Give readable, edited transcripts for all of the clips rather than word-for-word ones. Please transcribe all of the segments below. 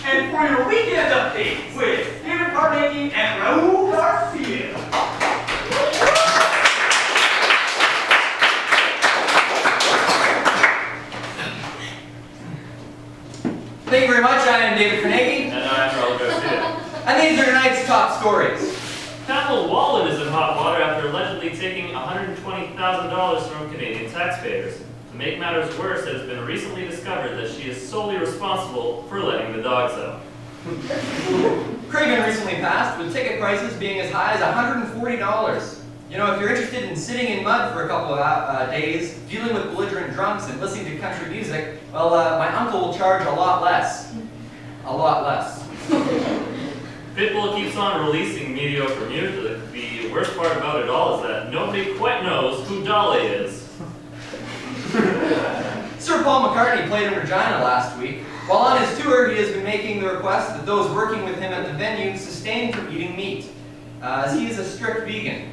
And for your weekend update with Carnegie and Raul Garcia. Thank you very much. I am David Carnegie. And I'm Raul Garcia. And these are tonight's top stories. Capital Wallet is in hot water after allegedly taking $120,000 from Canadian taxpayers. To make matters worse, it has been recently discovered that she is solely responsible for letting the dogs out. Craven recently passed, with ticket prices being as high as $140. You know, if you're interested in sitting in mud for a couple of days, dealing with belligerent drunks, and listening to country music, well, my uncle will charge a lot less. A lot less. Pitbull keeps on releasing mediocre music. The worst part about it all is that nobody quite knows who Dolly is. Sir Paul McCartney played in Regina last week. While on his tour, he has been making the request that those working with him at the venue sustain from eating meat, as he is a strict vegan.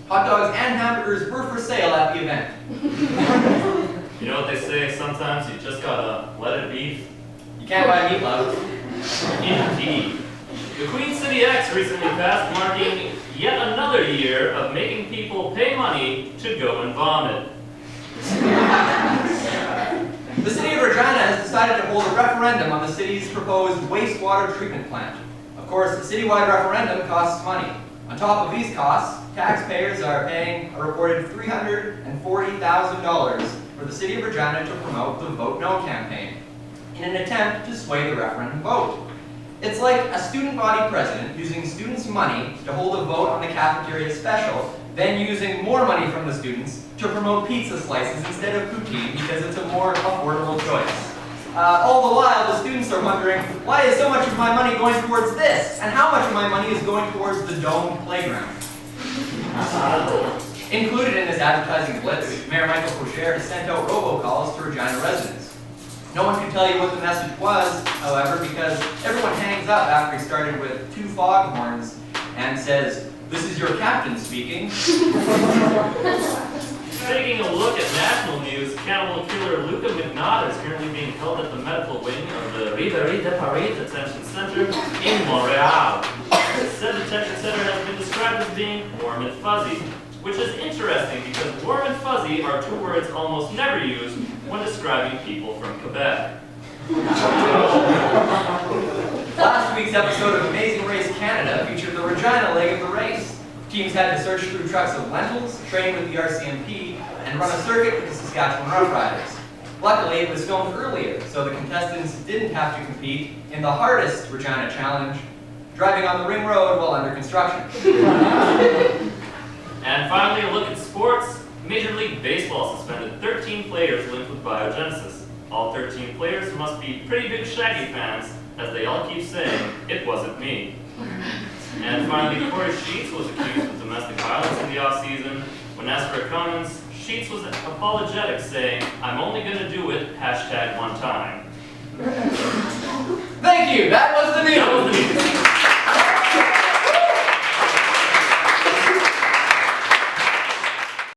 Hot dogs and hamburgers were for sale at the event. You know what they say, sometimes you just gotta let it be. You can't buy meatloaf. Indeed. The Queen City X recently passed, marking yet another year of making people pay money to go and vomit. The city of Regina has decided to hold a referendum on the city's proposed wastewater treatment plant. Of course, the citywide referendum costs money. On top of these costs, taxpayers are paying a reported $340,000 for the city of Regina to promote the Vote No campaign in an attempt to sway the referendum vote. It's like a student body president using students' money to hold a vote on the cafeteria special, then using more money from the students to promote pizza slices instead of poutine because it's a more affordable choice. All the while, the students are wondering, why is so much of my money going towards this? And how much of my money is going towards the domed playground? Included in this advertising blitz, Mayor Michael Pocher has sent out robocalls to Regina residents. No one can tell you what the message was, however, because everyone hangs up after he started with 2 foghorns and says, "This is your captain speaking." Taking a look at national news, cannibal killer Luca McNaught is currently being held at the medical wing of the Riveri de Paris Detention Center in Montreal. Said detention center has been described as being warm and fuzzy, which is interesting because warm and fuzzy are 2 words almost never used when describing people from Quebec. Last week's episode of Amazing Race Canada featured the Regina leg of the race. Teams had to search through trucks of lentils, train with the RCMP, and run a circuit with the Saskatchewan Roughriders. Luckily, it was filmed earlier, so the contestants didn't have to compete in the hardest Regina challenge, driving on the ring road while under construction. And finally, a look at sports. Major League Baseball suspended 13 players linked with biogenesis. All 13 players must be pretty big Shaggy fans, as they all keep saying, "It wasn't me." And finally, Corey Sheets was accused of domestic violence in the off-season. When asked for comments, Sheets was apologetic, saying, "I'm only gonna do it, #1 time." Thank you, that was the news. That was the news.